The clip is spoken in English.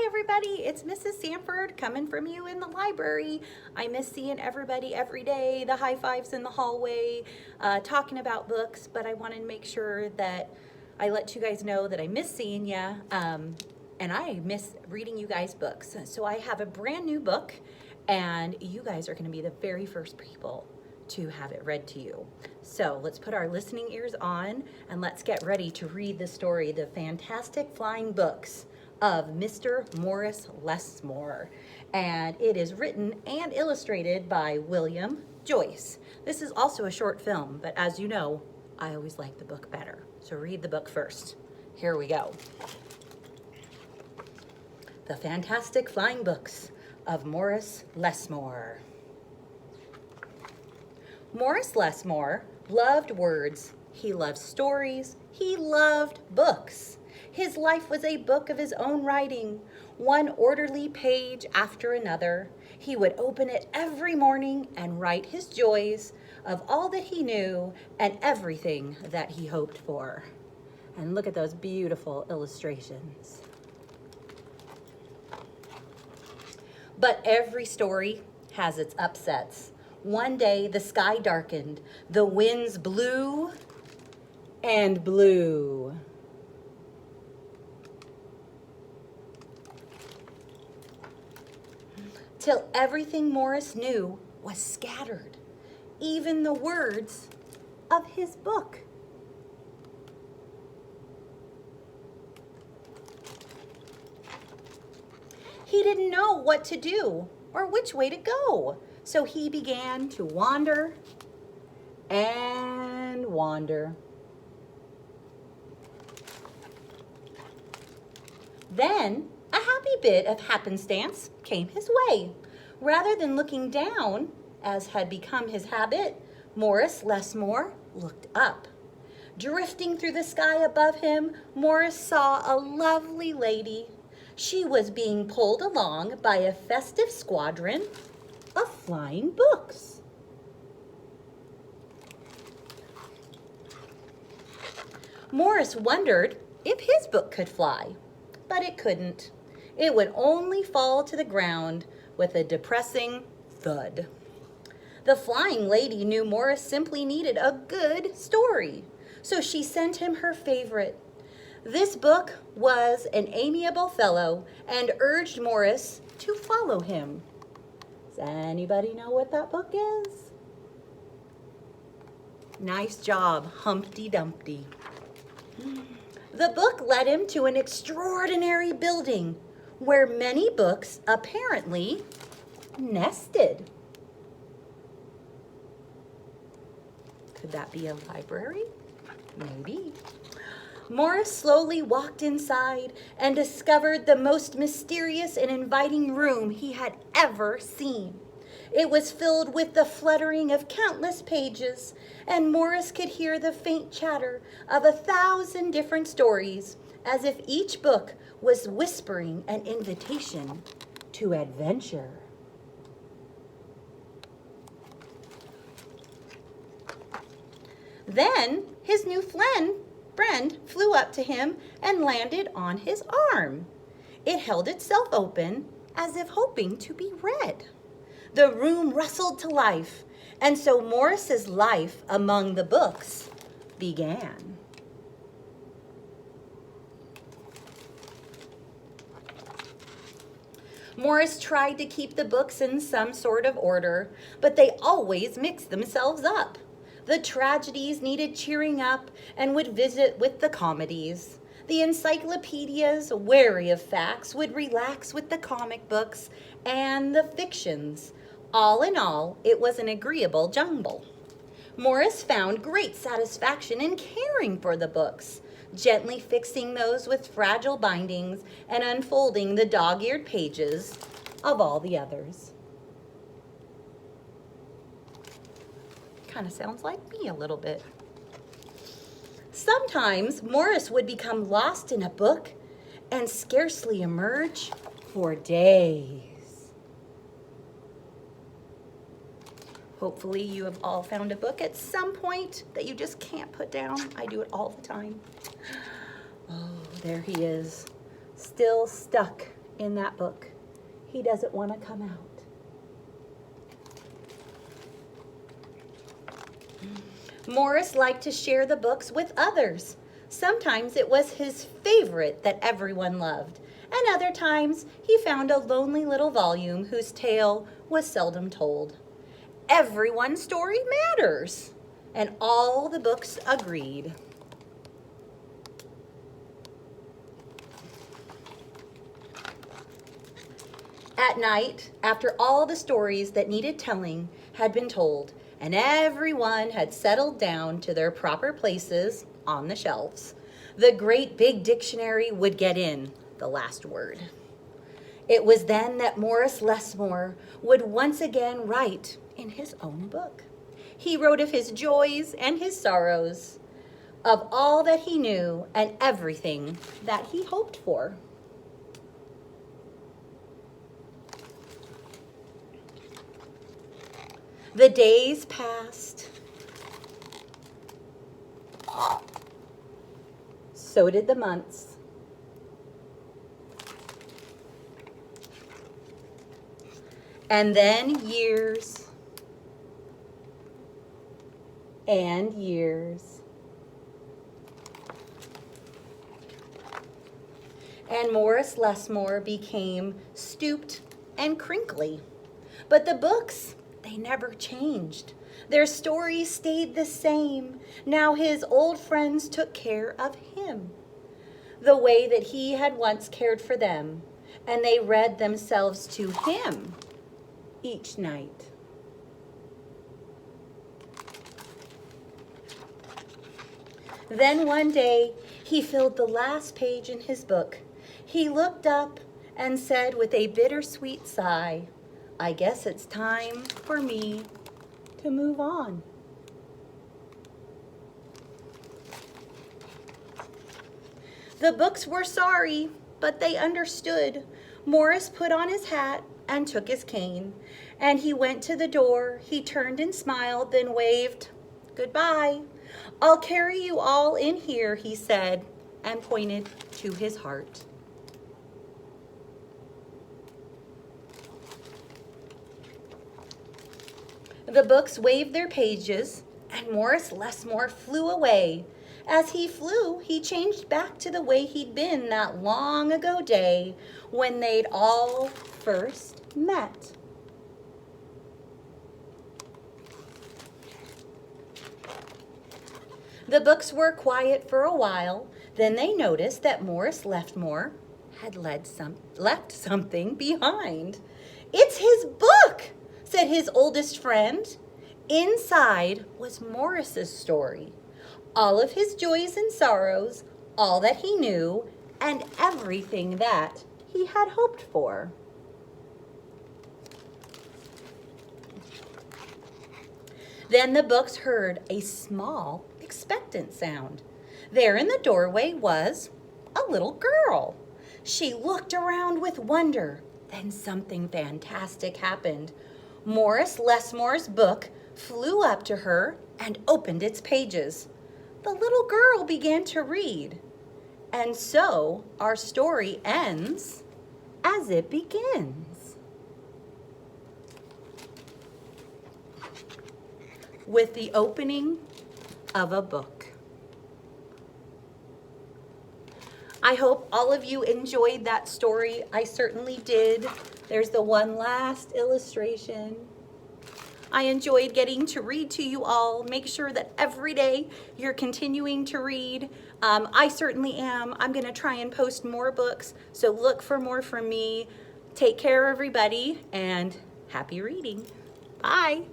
everybody, it's Mrs. Sanford coming from you in the library. I miss seeing everybody every day, the high fives in the hallway, talking about books, but I wanted to make sure that I let you guys know that I miss seeing you, and I miss reading you guys books. So I have a brand new book, and you guys are going to be the very first people to have it read to you. So let's put our listening ears on and let's get ready to read the story, The Fantastic Flying Books of Mr. Morris Lessmore. And it is written and illustrated by William Joyce. This is also a short film, but as you know, I always like the book better. So read the book first. Here we go. The Fantastic Flying Books of Morris Lessmore. Morris Lessmore loved words. He loved stories. He loved books. His life was a book of his own writing, one orderly page after another. He would open it every morning and write his joys of all that he knew and everything that he hoped for. And look at those beautiful illustrations. But every story has its upsets. One day the sky darkened, the winds blew and blew. Till everything Morris knew was scattered, even the words of his book. He didn't know what to do or which way to go, so he began to wander and wander. Then a happy bit of happenstance came his way. Rather than looking down, as had become his habit, Morris Lessmore looked up. Drifting through the sky above him, Morris saw a lovely lady. She was being pulled along by a festive squadron of flying books. Morris wondered if his book could fly, but it couldn't. It would only fall to the ground with a depressing thud. The flying lady knew Morris simply needed a good story, so she sent him her favorite. This book was an amiable fellow and urged Morris to follow him. Does anybody know what that book is? Nice job, Humpty Dumpty. The book led him to an extraordinary building where many books apparently nested. Could that be a library? Maybe. Morris slowly walked inside and discovered the most mysterious and inviting room he had ever seen. It was filled with the fluttering of countless pages, and Morris could hear the faint chatter of 1,000 different stories, as if each book was whispering an invitation to adventure. Then his new friend flew up to him and landed on his arm. It held itself open as if hoping to be read. The room rustled to life, and so Morris's life among the books began. Morris tried to keep the books in some sort of order, but they always mixed themselves up. The tragedies needed cheering up and would visit with the comedies. The encyclopedias, wary of facts, would relax with the comic books and the fictions. All in all, it was an agreeable jumble. Morris found great satisfaction in caring for the books, gently fixing those with fragile bindings and unfolding the dog-eared pages of all the others. Kind of sounds like me a little bit. Sometimes Morris would become lost in a book and scarcely emerge for days. Hopefully you have all found a book at some point that you just can't put down. I do it all the time. Oh, there he is, still stuck in that book. He doesn't want to come out. Morris liked to share the books with others. Sometimes it was his favorite that everyone loved, and other times he found a lonely little volume whose tale was seldom told. Everyone's story matters, and all the books agreed. At night, after all the stories that needed telling had been told, and everyone had settled down to their proper places on the shelves, the great big dictionary would get in the last word. It was then that Morris Lessmore would once again write in his own book. He wrote of his joys and his sorrows, of all that he knew and everything that he hoped for. The days passed. So did the months. And then years and years. And Morris Lessmore became stooped and crinkly. But the books, they never changed. Their stories stayed the same. Now his old friends took care of him the way that he had once cared for them, and they read themselves to him each night. Then one day, he filled the last page in his book. He looked up and said with a bittersweet sigh, "I guess it's time for me to move on." The books were sorry, but they understood. Morris put on his hat and took his cane, and he went to the door. He turned and smiled, then waved goodbye. "I'll carry you all in here," he said, and pointed to his heart. The books waved their pages, and Morris Lessmore flew away. As he flew, he changed back to the way he'd been that long ago day when they'd all first met. The books were quiet for a while. Then they noticed that Morris Lessmore had left something behind. "It's his book," said his oldest friend. Inside was Morris's story, all of his joys and sorrows, all that he knew, and everything that he had hoped for. Then the books heard a small, expectant sound. There in the doorway was a little girl. She looked around with wonder. Then something fantastic happened. Morris Lessmore's book flew up to her and opened its pages. The little girl began to read. And so our story ends as it begins, with the opening of a book. I hope all of you enjoyed that story. I certainly did. There's the one last illustration. I enjoyed getting to read to you all. Make sure that every day you're continuing to read. I certainly am. I'm going to try and post more books, so look for more from me. Take care, everybody, and happy reading. Bye.